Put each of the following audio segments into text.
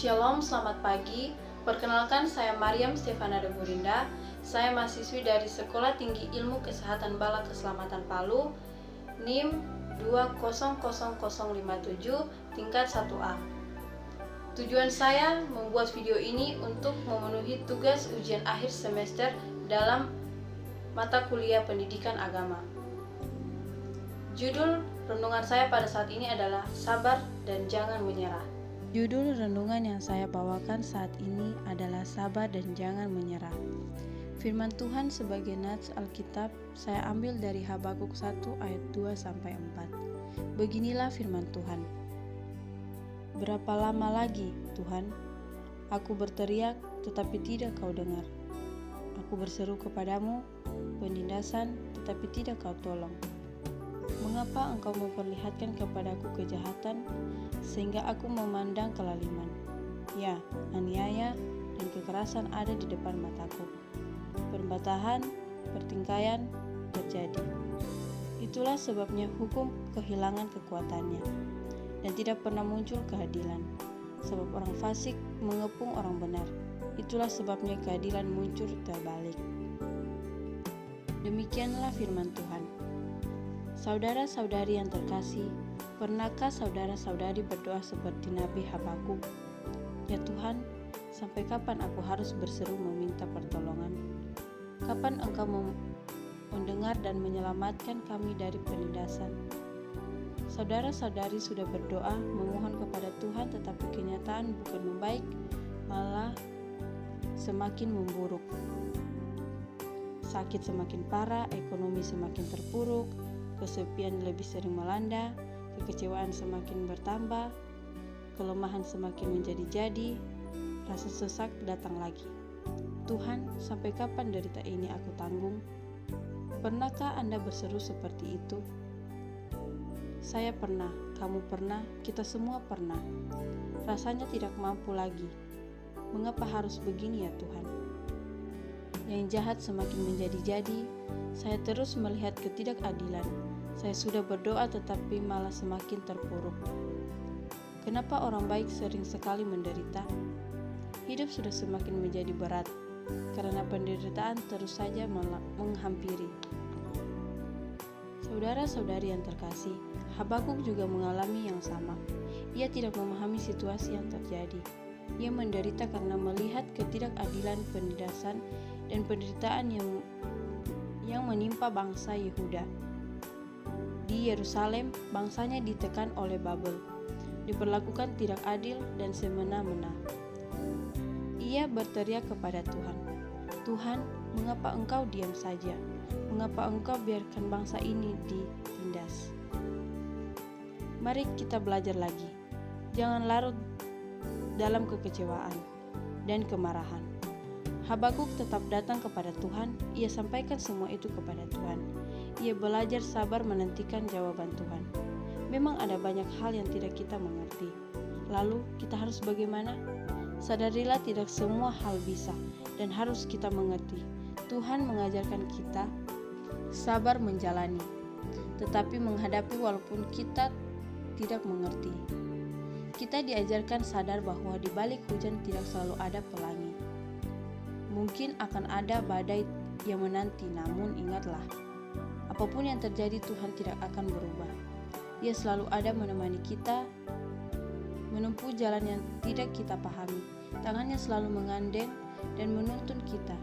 Shalom, selamat pagi. Perkenalkan, saya Mariam Stefana de Burinda. Saya mahasiswi dari Sekolah Tinggi Ilmu Kesehatan Bala Keselamatan Palu, NIM 200057, tingkat 1A. Tujuan saya membuat video ini untuk memenuhi tugas ujian akhir semester dalam mata kuliah pendidikan agama. Judul renungan saya pada saat ini adalah Sabar dan Jangan Menyerah. Judul renungan yang saya bawakan saat ini adalah Sabar dan Jangan Menyerah. Firman Tuhan sebagai nats Alkitab saya ambil dari Habakuk 1 ayat 2-4. Beginilah firman Tuhan. Berapa lama lagi, Tuhan? Aku berteriak, tetapi tidak kau dengar. Aku berseru kepadamu, penindasan, tetapi tidak kau tolong. Mengapa engkau memperlihatkan kepadaku kejahatan, sehingga aku memandang kelaliman? Ya, aniaya dan kekerasan ada di depan mataku. Perbatahan, pertingkaian terjadi. Itulah sebabnya hukum kehilangan kekuatannya, dan tidak pernah muncul keadilan. Sebab orang fasik mengepung orang benar. Itulah sebabnya keadilan muncul terbalik. Demikianlah firman Tuhan. Saudara-saudari yang terkasih, pernahkah saudara-saudari berdoa seperti Nabi Habakuk? Ya Tuhan, sampai kapan aku harus berseru meminta pertolongan? Kapan engkau mendengar dan menyelamatkan kami dari penindasan? Saudara-saudari sudah berdoa, memohon kepada Tuhan, tetapi kenyataan bukan membaik, malah semakin memburuk. Sakit semakin parah, ekonomi semakin terpuruk, kesepian lebih sering melanda, kekecewaan semakin bertambah, kelemahan semakin menjadi-jadi, rasa sesak datang lagi. Tuhan, sampai kapan derita ini aku tanggung? Pernahkah Anda berseru seperti itu? Saya pernah, kamu pernah, kita semua pernah. Rasanya tidak mampu lagi. Mengapa harus begini ya Tuhan? Yang jahat semakin menjadi-jadi, saya terus melihat ketidakadilan. Saya sudah berdoa tetapi malah semakin terpuruk. Kenapa orang baik sering sekali menderita? Hidup sudah semakin menjadi berat, karena penderitaan terus saja menghampiri. Saudara-saudari yang terkasih, Habakuk juga mengalami yang sama. Ia tidak memahami situasi yang terjadi. Ia menderita karena melihat ketidakadilan, penindasan, dan penderitaan yang menimpa bangsa Yehuda. Di Yerusalem, bangsanya ditekan oleh Babel, diperlakukan tidak adil dan semena-mena. Ia berteriak kepada Tuhan, Tuhan, mengapa engkau diam saja? Mengapa engkau biarkan bangsa ini ditindas? Mari kita belajar lagi. Jangan larut dalam kekecewaan dan kemarahan. Habakuk tetap datang kepada Tuhan. Ia sampaikan semua itu kepada Tuhan. Ia belajar sabar menantikan jawaban Tuhan. Memang ada banyak hal yang tidak kita mengerti. Lalu kita harus bagaimana? Sadarilah tidak semua hal bisa dan harus kita mengerti. Tuhan mengajarkan kita sabar menjalani, tetapi menghadapi walaupun kita tidak mengerti. Kita diajarkan sadar bahwa di balik hujan tidak selalu ada pelangi. Mungkin akan ada badai yang menanti, namun ingatlah, apapun yang terjadi Tuhan tidak akan berubah. Ia selalu ada menemani kita, menempuh jalan yang tidak kita pahami. Tangannya selalu mengandeng dan menuntun kita,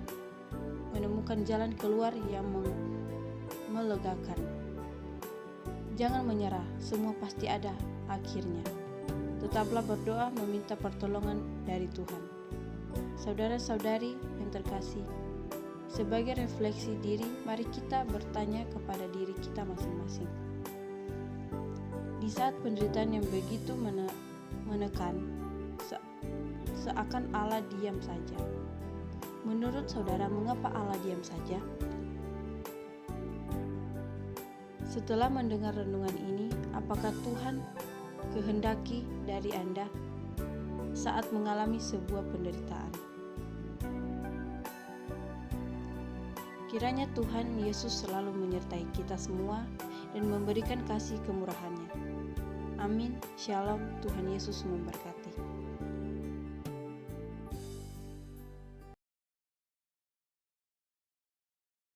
menemukan jalan keluar yang melegakan. Jangan menyerah, semua pasti ada akhirnya. Tetaplah berdoa meminta pertolongan dari Tuhan. Saudara-saudari yang terkasih, sebagai refleksi diri, mari kita bertanya kepada diri kita masing-masing. Di saat penderitaan yang begitu menekan, seakan Allah diam saja. Menurut saudara, mengapa Allah diam saja? Setelah mendengar renungan ini, apakah Tuhan kehendaki dari Anda saat mengalami sebuah penderitaan? Kiranya Tuhan Yesus selalu menyertai kita semua dan memberikan kasih kemurahan-Nya. Amin. Shalom. Tuhan Yesus memberkati.